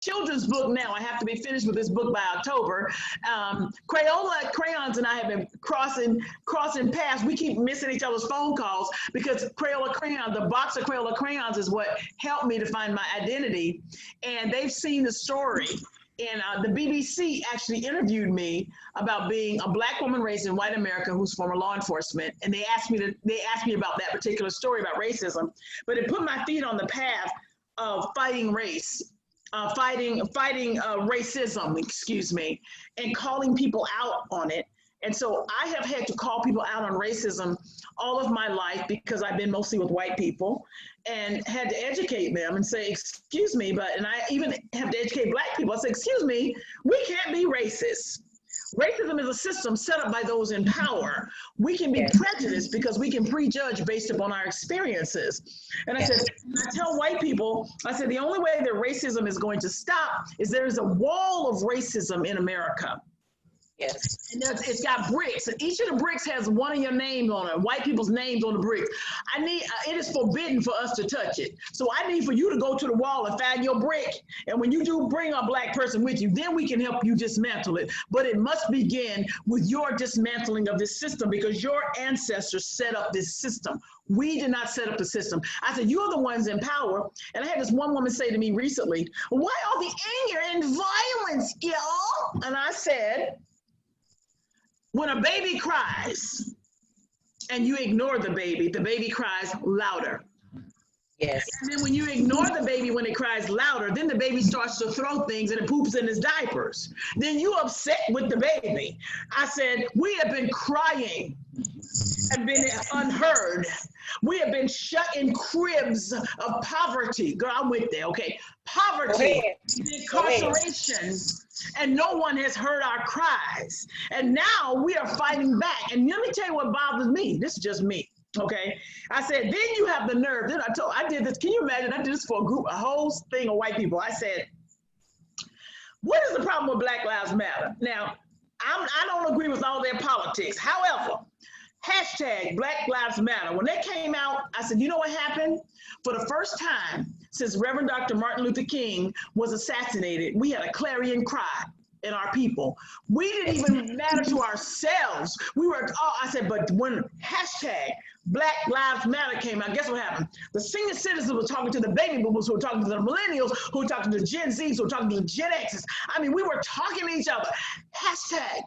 children's book now. I have to be finished with this book by October. Crayola Crayons and I have been crossing paths. We keep missing each other's phone calls because Crayola Crayons, the box of Crayola Crayons is what helped me to find my identity. And they've seen the story. And the BBC actually interviewed me about being a Black woman raised in white America who's former law enforcement, and they asked me about that particular story about racism. But it put my feet on the path of fighting race, fighting racism, excuse me, and calling people out on it. And so I have had to call people out on racism all of my life because I've been mostly with white people and had to educate them and say, excuse me, and I even have to educate Black people. I say, excuse me, we can't be racist. Racism is a system set up by those in power. We can be prejudiced because we can prejudge based upon our experiences. And I said, I tell white people, I said, the only way that racism is going to stop is there is a wall of racism in America. Yes. And it's got bricks, and each of the bricks has one of your names on it, white people's names on the bricks. It is forbidden for us to touch it. So I need for you to go to the wall and find your brick. And when you do bring a Black person with you, then we can help you dismantle it. But it must begin with your dismantling of this system because your ancestors set up this system. We did not set up the system. I said, you're the ones in power. And I had this one woman say to me recently, why all the anger and violence, Gail? And I said, when a baby cries and you ignore the baby cries louder. Yes. And then when you ignore the baby when it cries louder, then the baby starts to throw things and it poops in his diapers. Then you upset with the baby. I said, we have been crying and been unheard. We have been shut in cribs of poverty. Girl, I went there, okay? Poverty, incarceration, and no one has heard our cries. And now we are fighting back. And let me tell you what bothers me. This is just me, okay? I said, then you have the nerve. Then I did this. Can you imagine? I did this for a whole thing of white people. I said, what is the problem with Black Lives Matter? Now, I don't agree with all their politics. However, hashtag Black Lives Matter. When they came out, I said, you know what happened? For the first time since Reverend Dr. Martin Luther King was assassinated, we had a clarion cry in our people. We didn't even matter to ourselves. We were, I said, but when hashtag Black Lives Matter came out, guess what happened? The senior citizens were talking to the baby boomers, who were talking to the millennials, who were talking to the Gen Zs, who were talking to the Gen Xs. I mean, we were talking to each other. Hashtag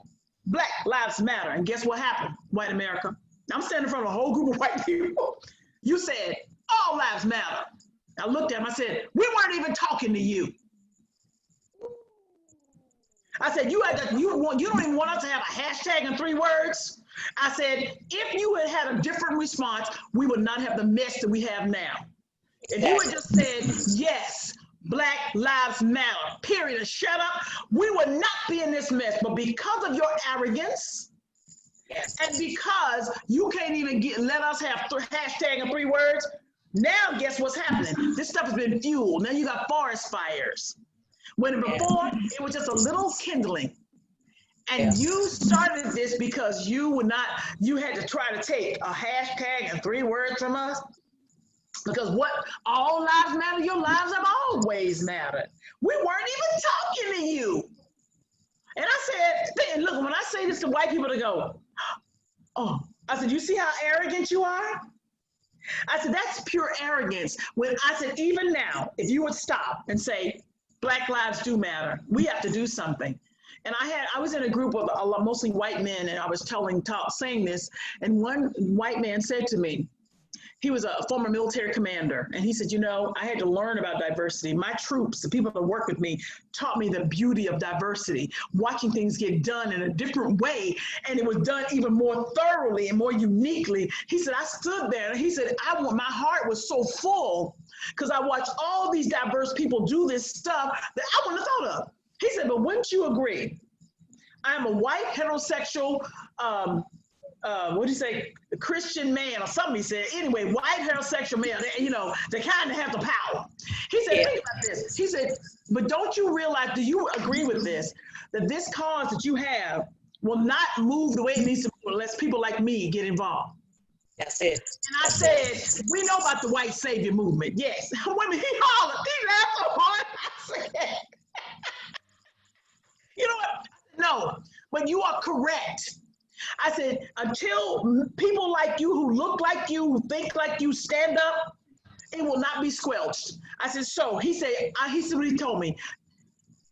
Black Lives Matter. And guess what happened, white America? I'm standing in front of a whole group of white people. You said, all lives matter. I looked at him, I said, we weren't even talking to you. I said, you don't even want us to have a hashtag in 3 words? I said, if you had had a different response, we would not have the mess that we have now. If you had just said, yes, Black Lives Matter, period, and shut up, we would not be in this mess. But because of your arrogance, and because you can't even let us have hashtag in 3 words, now guess what's happening? This stuff has been fueled. Now you got forest fires. When before, it was just a little kindling. And you started this because you had to try to take a hashtag and 3 words from us. Because what all lives matter, your lives have always mattered. We weren't even talking to you. And I said, look, when I say this to white people, to go, oh, I said, you see how arrogant you are? I said, that's pure arrogance. When I said, even now, if you would stop and say, Black lives do matter, we have to do something. And I was in a group of mostly white men, and I was saying this, and one white man said to me, he was a former military commander, and he said, you know, I had to learn about diversity. My troops, the people that work with me, taught me the beauty of diversity, watching things get done in a different way, and it was done even more thoroughly and more uniquely. He said, I stood there, and he said, my heart was so full because I watched all these diverse people do this stuff that I wouldn't have thought of. He said, but wouldn't you agree? I'm a white heterosexual, what do you say, Christian man or something, he said. Anyway, white heterosexual male, they kind of have the power. He said, think about this. He said, but don't you realize, do you agree with this, that this cause that you have will not move the way it needs to move unless people like me get involved? That's it. And I said, we know about the white savior movement. Yes. When he hollered, he laughed so hard. I said, but you are correct. I said, until people like you, who look like you, who think like you, stand up, it will not be squelched. I said, so he said what he told me.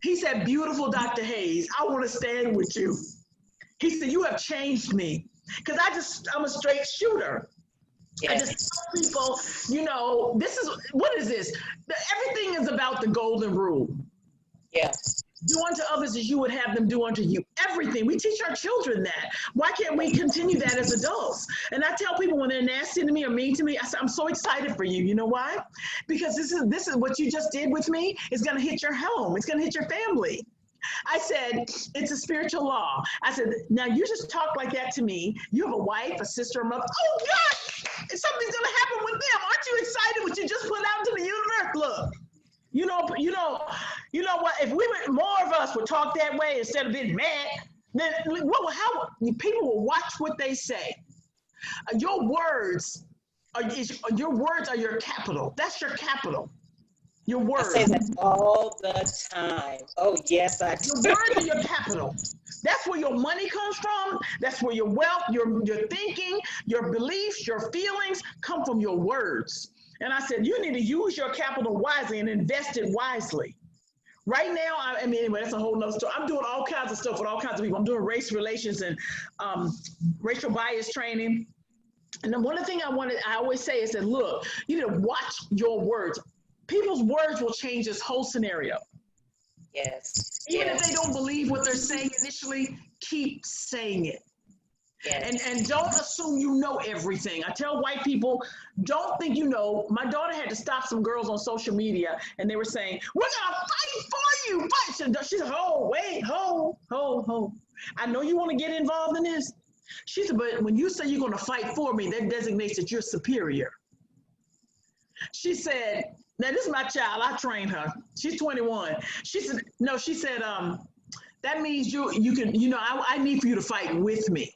He said, beautiful Dr. Hayes, I want to stand with you. He said, you have changed me. Because I'm a straight shooter. Yes. I just tell people, you know, what is this? Everything is about the golden rule. Yeah. Do unto others as you would have them do unto you. Everything. We teach our children that. Why can't we continue that as adults? And I tell people when they're nasty to me or mean to me, I say, I'm so excited for you. You know why? Because this is what you just did with me is going to hit your home. It's going to hit your family. I said, it's a spiritual law. I said, now you just talk like that to me. You have a wife, a sister, a mother. Oh, God, something's going to happen with them. Aren't you excited what you just put out into the universe? Look. You know what? If more of us would talk that way instead of being mad, then how people will watch what they say. Your words are your capital. That's your capital. Your words. I say that all the time. Oh yes, I do. Your words are your capital. That's where your money comes from. That's where your wealth, your thinking, your beliefs, your feelings come from your words. And I said, you need to use your capital wisely and invest it wisely. Right now, I mean, anyway, that's a whole nother story. I'm doing all kinds of stuff with all kinds of people. I'm doing race relations and racial bias training. And then one of the things I always say is that, look, you need to watch your words. People's words will change this whole scenario. Yes. Even if they don't believe what they're saying initially, keep saying it. Yes. And don't assume you know everything. I tell white people, don't think you know. My daughter had to stop some girls on social media, and they were saying, we're going to fight for you. Fight. She said, oh, wait, ho. I know you want to get involved in this. She said, but when you say you're going to fight for me, that designates that you're superior. She said, now this is my child. I trained her. She's 21. She said, no, she said, that means you can, I need for you to fight with me.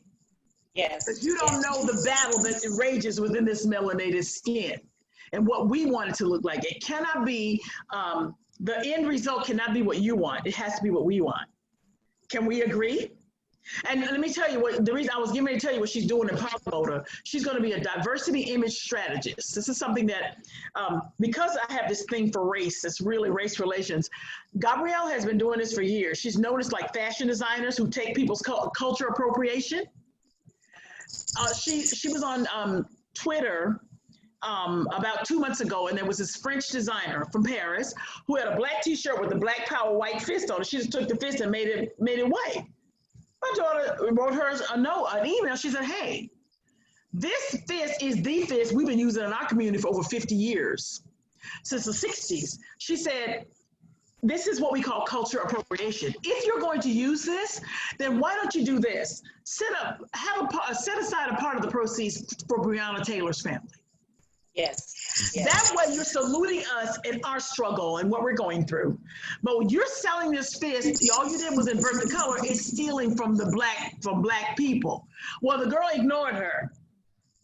Yes. But you don't know the battle that rages within this melanated skin and what we want it to look like. It cannot be, the end result cannot be what you want. It has to be what we want. Can we agree? And let me tell you the reason I was getting ready to tell you what she's doing in Power. She's going to be a diversity image strategist. This is something that, because I have this thing for race, it's really race relations. Gabrielle has been doing this for years. She's noticed like fashion designers who take people's culture appropriation. She was on Twitter about 2 months ago, and there was this French designer from Paris who had a black T-shirt with a black power white fist on it. She just took the fist and made it white. My daughter wrote her an email. She said, "Hey, this fist is the fist we've been using in our community for over 50 years, since the 60s." She said, this is what we call culture appropriation. If you're going to use this, then why don't you do this? Set aside a part of the proceeds for Breonna Taylor's family. Yes. That way you're saluting us in our struggle and what we're going through. But when you're selling this fist, all you did was invert the color. It's stealing from black people. Well, the girl ignored her.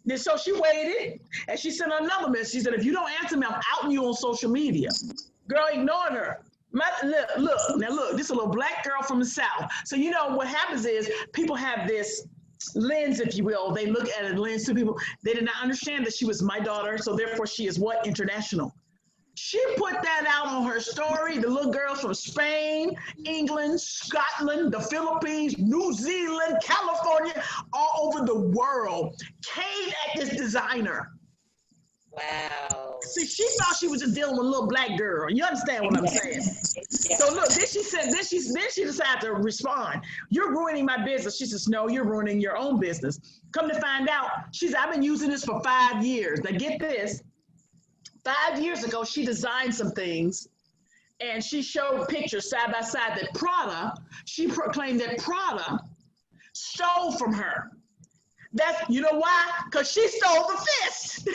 And so she waited, and she sent another message. She said, if you don't answer me, I'm outing you on social media. Girl ignored her. Look, this is a little black girl from the South. So what happens is people have this lens, if you will. They look at a lens to people. They did not understand that she was my daughter, so therefore she is what? International. She put that out on her story. The little girls from Spain, England, Scotland, the Philippines, New Zealand, California, all over the world came at this designer. Wow. See, she thought she was just dealing with a little black girl. You understand what I'm saying? Yes. So look, then she decided to respond. You're ruining my business. She says, no, you're ruining your own business. Come to find out, she said, I've been using this for 5 years. Now get this. 5 years ago, she designed some things and she showed pictures side by side that she proclaimed that Prada stole from her. You know why? Because she stole the fist.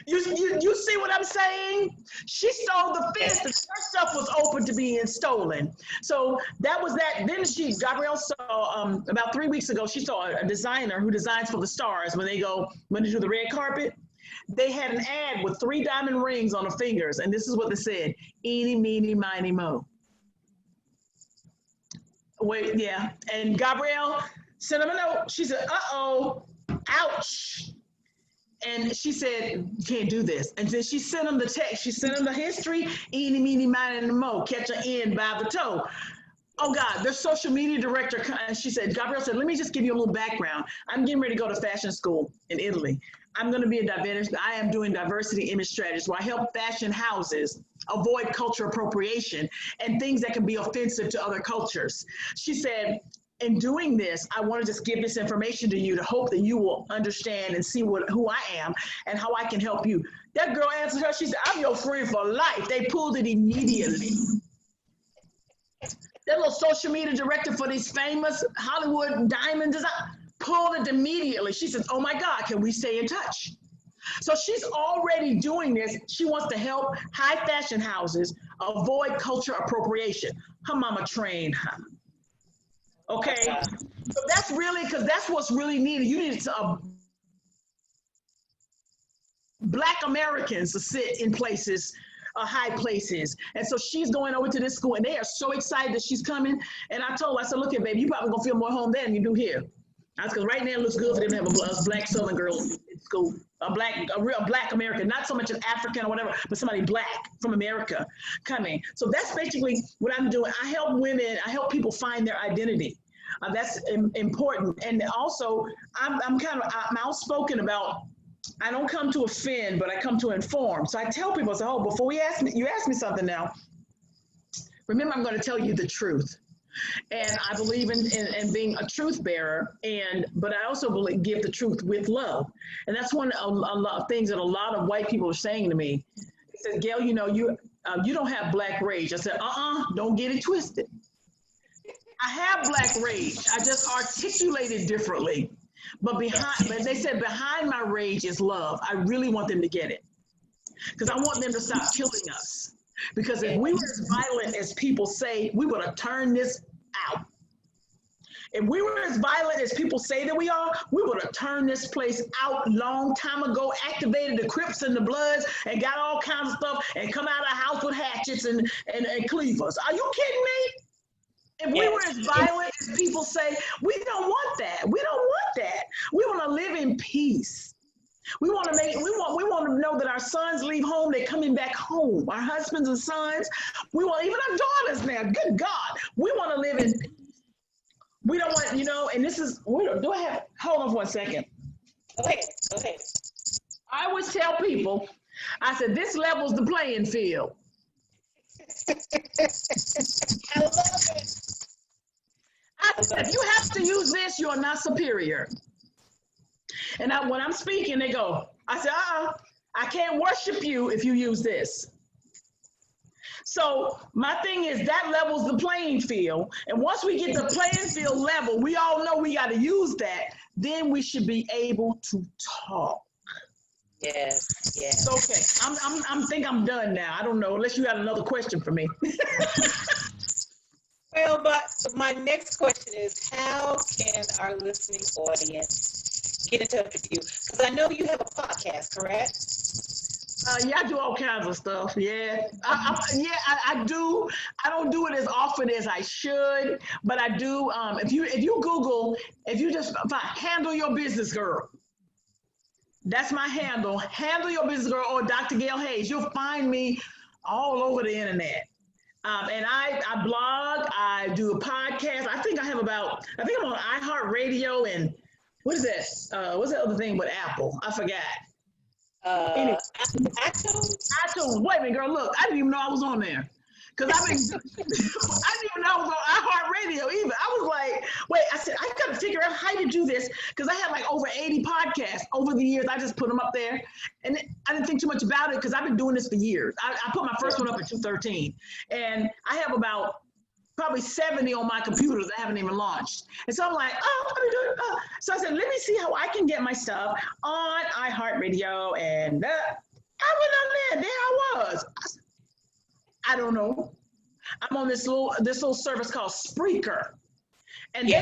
You see what I'm saying? She stole the fist. Her stuff was open to being stolen. So that was that. Then Gabrielle saw, about 3 weeks ago, she saw a designer who designs for the stars when they do the red carpet. They had an ad with 3 diamond rings on the fingers. And this is what they said: eeny, meeny, miny, mo. Wait, yeah. And Gabrielle sent him a note. She said, uh-oh, ouch. And she said, you can't do this. And then she sent him the text. She sent him the history, eeny, meeny, miny, and mo, catch an end by the toe. Oh God, their social media director, and she said, Gabrielle said, let me just give you a little background. I'm getting ready to go to fashion school in Italy. I'm going to be a diversity, I am doing diversity image strategies where I help fashion houses avoid culture appropriation and things that can be offensive to other cultures. She said, in doing this, I want to just give this information to you to hope that you will understand and see who I am and how I can help you. That girl answered her, she said, I'm your friend for life. They pulled it immediately. That little social media director for these famous Hollywood diamond design pulled it immediately. She says, oh my God, can we stay in touch? So she's already doing this. She wants to help high fashion houses avoid culture appropriation. Her mama trained her. Okay, so that's really, because that's what's really needed. You need Black Americans to sit in places, high places. And so she's going over to this school and they are so excited that she's coming. And I told her, I said, look here, baby, you probably gonna feel more home there than you do here. Because right now it looks good for them to have a Black Southern girl in school, a real Black American, not so much an African or whatever, but somebody Black from America coming. So that's basically what I'm doing. I help women, I help people find their identity. That's important. And also, I'm kind of I'm outspoken about, I don't come to offend, but I come to inform. So I tell people, I say, oh, before you ask me something now, remember, I'm going to tell you the truth. And I believe in being a truth bearer, but I also give the truth with love. And that's one a lot of things that a lot of white people are saying to me. They said, Gail, you know, you don't have Black rage. I said, don't get it twisted. I have Black rage. I just articulate it differently. But they said behind my rage is love. I really want them to get it. Because I want them to stop killing us. Because if we were as violent as people say, we would have turned this out. If we were as violent as people say that we are, we would have turned this place out long time ago, activated the Crips and the Bloods, and got all kinds of stuff, and come out of the house with hatchets and cleavers. Are you kidding me? If we were as violent as people say, we don't want that. We don't want that. We want to live in peace. We want to know that our sons leave home, they're coming back home. Our husbands and sons, even our daughters now, good God, we want to live in peace. We don't want, and this is, hold on for 1 second. Okay. I always tell people, I said, this levels the playing field. I love it. I said, if you have to use this, you are not superior. And when I'm speaking, they go, I said, I can't worship you if you use this. So my thing is that levels the playing field. And once we get the playing field level, we all know we got to use that. Then we should be able to talk. Yes. Okay, I think I'm done now. I don't know, unless you had another question for me. Well, but my next question is, how can our listening audience get in touch with you? Because I know you have a podcast, correct? Yeah, I do all kinds of stuff. Yeah, I do. I don't do it as often as I should, but I do. If you Google, if you just find Handle Your Business Girl, that's my handle. Handle Your Business Girl or Dr. Gail Hayes. You'll find me all over the internet. And I blog. I do a podcast. I think I'm on iHeartRadio and what is that? What's the other thing with Apple? I forgot. Anyway, iTunes. Wait a minute, girl. Look, I didn't even know I was on there. Because I didn't even know I was on iHeartRadio either. I was like, wait, I said, I got to figure out how to do this. Because I had like over 80 podcasts over the years. I just put them up there. And I didn't think too much about it because I've been doing this for years. I put my first one up in 2013. And I have about probably 70 on my computers that haven't even launched. And so I'm like, let me do it. So I said, let me see how I can get my stuff on iHeartRadio. And I went on there. There I was. I don't know. I'm on this little service called Spreaker. And they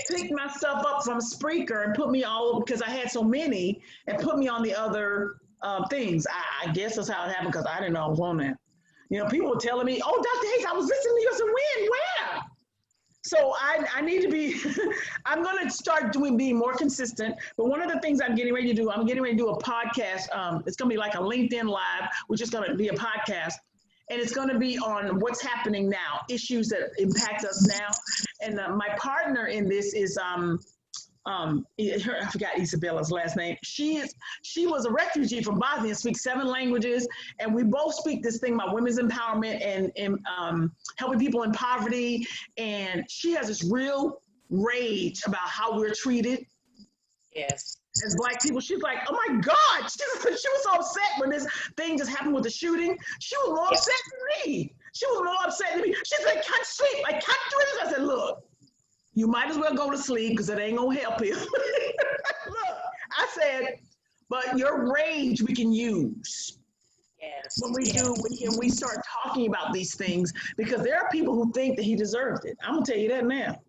picked my stuff up from Spreaker and put me all over because I had so many and put me on the other things. I guess that's how it happened because I didn't know I was on there. People were telling me, oh, Dr. Hayes, I was listening to you. I said, when? Where? So I need to be, I'm going to start being more consistent. But one of the things I'm getting ready to do, I'm getting ready to do a podcast. It's going to be like a LinkedIn Live, which is going to be a podcast. And it's going to be on what's happening now, issues that impact us now. And my partner in this is, I forgot Isabella's last name. She was a refugee from Bosnia, speaks 7 languages, and we both speak this thing about women's empowerment and helping people in poverty. And she has this real rage about how we're treated. Yes. As Black people. She's like, oh my God. She was so upset when this thing just happened with the shooting. She was more upset than me. She was more upset than me. She said, I can't sleep. I can't do this. I said, look, you might as well go to sleep because it ain't gonna help you. Look, I said, but your rage we can use. Yes. When we start talking about these things, because there are people who think that he deserved it. I'm gonna tell you that now.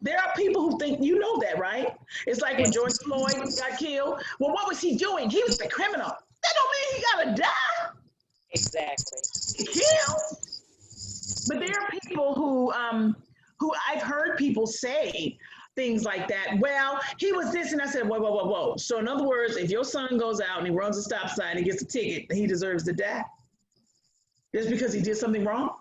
There are people who think, you know that, right? It's like when George Floyd got killed. Well, what was he doing? He was the criminal. That don't mean he gotta die. Exactly. Killed. But there are people who I've heard people say things like that. Well, he was this, and I said, whoa, whoa, whoa, whoa. So in other words, if your son goes out and he runs a stop sign and gets a ticket, he deserves to die. Just because he did something wrong?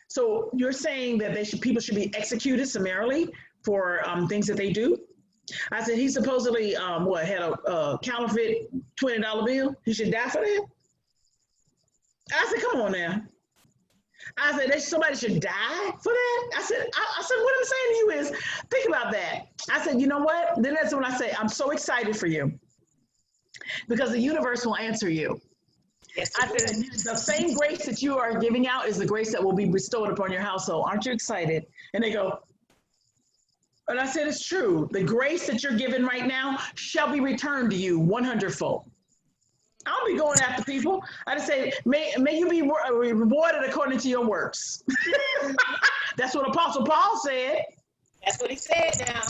So you're saying that people should be executed summarily for things that they do? I said, he supposedly, had a counterfeit $20 bill? He should die for that? I said, come on now. I said, somebody should die for that? I said, what I'm saying to you is, think about that. I said, you know what? Then that's when I say, I'm so excited for you because the universe will answer you. Yes, I said, the same grace that you are giving out is the grace that will be bestowed upon your household. Aren't you excited? And they go, and I said, it's true. The grace that you're given right now shall be returned to you 100-fold. I'll be going after people. I just say, may you be rewarded according to your works. That's what Apostle Paul said. That's what he said now.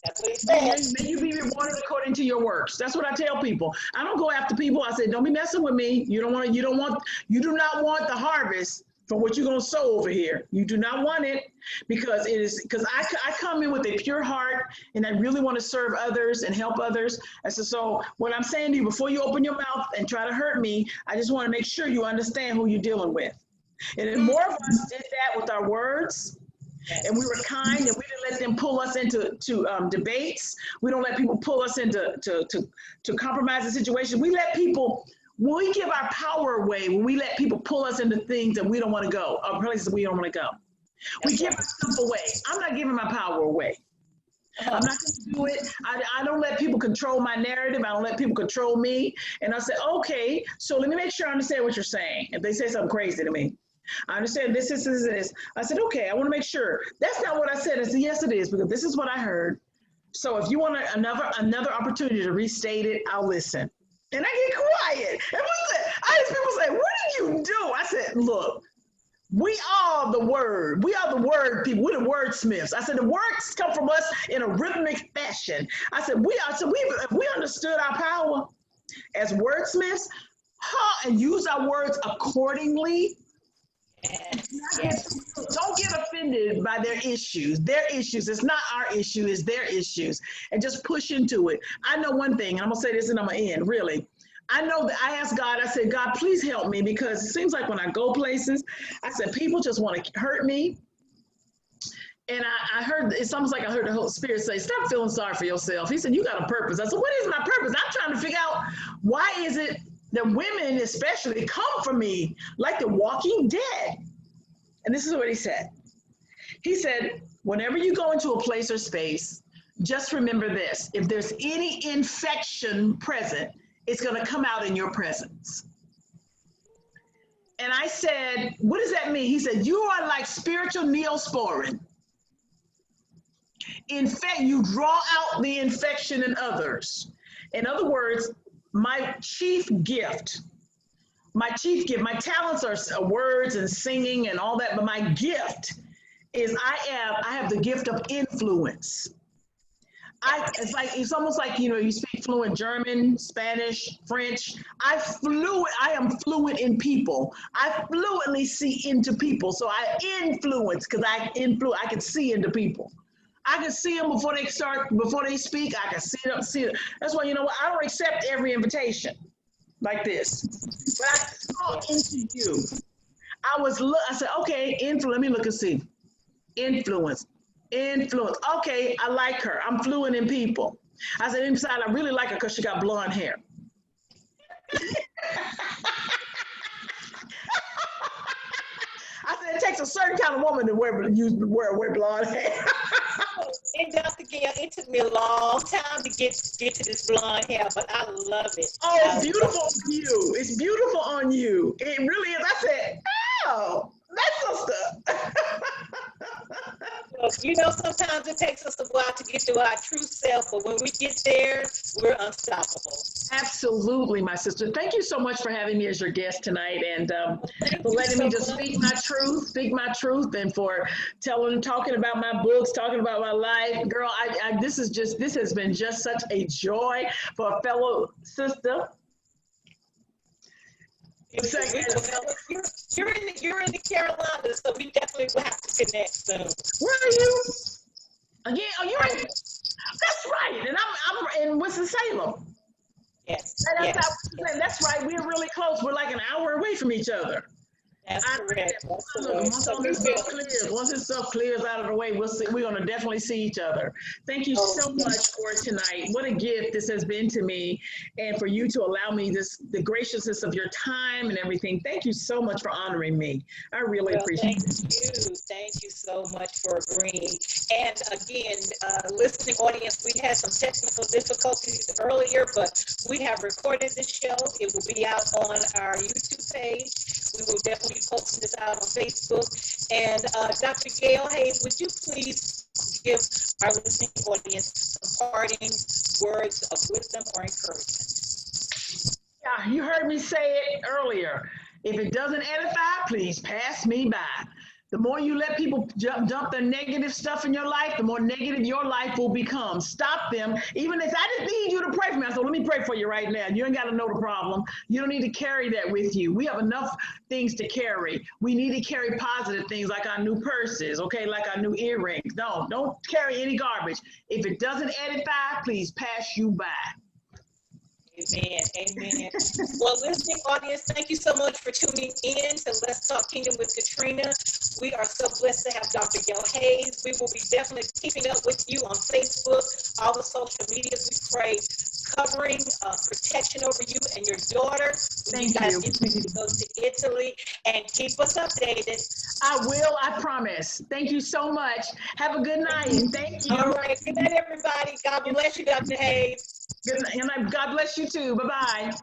That's what he said. May you be rewarded according to your works. That's what I tell people. I don't go after people. I say, don't be messing with me. You do not want the harvest from what you're going to sow over here. You do not want it because I come in with a pure heart and I really want to serve others and help others. And so what I'm saying to you, before you open your mouth and try to hurt me, I just want to make sure you understand who you're dealing with. And if more of us did that with our words, and we were kind, and we didn't let them pull us into debates. We don't let people pull us into to compromise the situation. We let people, when we give our power away, when we let people pull us into things that we don't want to go, or places we don't want to go. We give our stuff away. I'm not giving my power away. I'm not going to do it. I don't let people control my narrative. I don't let people control me. And I say, okay, so let me make sure I understand what you're saying. If they say something crazy to me, I understand this. I said, okay, I want to make sure. That's not what I said. I said, yes, it is, because this is what I heard. So if you want another opportunity to restate it, I'll listen. And I get quiet. And I had people say, what did you do? I said, look, we are the word. We are the word people. We're the wordsmiths. I said, the words come from us in a rhythmic fashion. I said, if we understood our power as wordsmiths, and use our words accordingly, yes. Don't get offended by their issues. Their issues. It's not our issue. It's their issues. And just push into it. I know one thing, and I'm going to say this and I'm going to end, really. I know that I asked God, I said, God, please help me, because it seems like when I go places, I said, people just want to hurt me. And I heard, it's almost like I heard the Holy Spirit say, stop feeling sorry for yourself. He said, you got a purpose. I said, what is my purpose? I'm trying to figure out, why is it that women especially come for me like the walking dead? And this is what he said. He said, whenever you go into a place or space, just remember this. If there's any infection present, it's going to come out in your presence. And I said, what does that mean? He said, you are like spiritual neosporin. In fact, you draw out the infection in others. In other words, my talents are words and singing and all that, but my gift is I have the gift of influence. It's almost like, you speak fluent German, Spanish, French. I am fluent in people. I fluently see into people. So I influence because I can see into people. I can see them before they speak. I can see them. That's why, I don't accept every invitation like this. But I saw into you. I said, okay, let me look and see. Influence. Okay, I like her. I'm fluent in people. I said, inside, I really like her because she got blonde hair. I said, it takes a certain kind of woman to wear blonde hair. And Dr. Gail, it took me a long time to get to this blonde hair, but I love it. Oh, it's beautiful on you. It's beautiful on you. It really is. I said, oh, that's sister. Look, sometimes it takes us a while to get to our true self, but when we get there, we're unstoppable. Absolutely, my sister. Thank you so much for having me as your guest tonight, and for letting me just speak my truth, and for talking about my books, talking about my life. Girl, this has been just such a joy for a fellow sister. You're in the Carolinas, so we definitely will have to connect soon. Where are you? Again? Oh, you're in. That's right. And I'm in Winston-Salem. Yes. That's right. We're really close. We're like an hour away from each other. That's correct. Once this stuff clears out of the way, we'll see. We're going to definitely see each other. Thank you so much for tonight. What a gift this has been to me, and for you to allow me the graciousness of your time and everything. Thank you so much for honoring me. I really appreciate it. Thank you so much for agreeing. And again, listening audience, we had some technical difficulties earlier, but we have recorded the show. It will be out on our YouTube page. We will definitely be posting this out on Facebook. And Dr. Gail Hayes, would you please give our listening audience some parting words of wisdom or encouragement? Yeah, you heard me say it earlier. If it doesn't edify, please pass me by. The more you let people dump their negative stuff in your life, the more negative your life will become. Stop them. Even if I just need you to pray for me, I said, let me pray for you right now. You ain't got to know the problem. You don't need to carry that with you. We have enough things to carry. We need to carry positive things like our new purses, okay, like our new earrings. No, don't carry any garbage. If it doesn't edify, please pass you by. Amen. Well, listening audience, thank you so much for tuning in to Let's Talk Kingdom with Catrina. We are so blessed to have Dr. Gail Hayes. We will be definitely keeping up with you on Facebook, all the social medias. We pray covering, protection over you and your daughter. Thank you guys you. Get to go to Italy, and keep us updated. I will, I promise. Thank you so much. Have a good night. Thank you. All right. Good night, everybody. God bless you, Dr. Hayes. Good night. God bless you too. Bye-bye.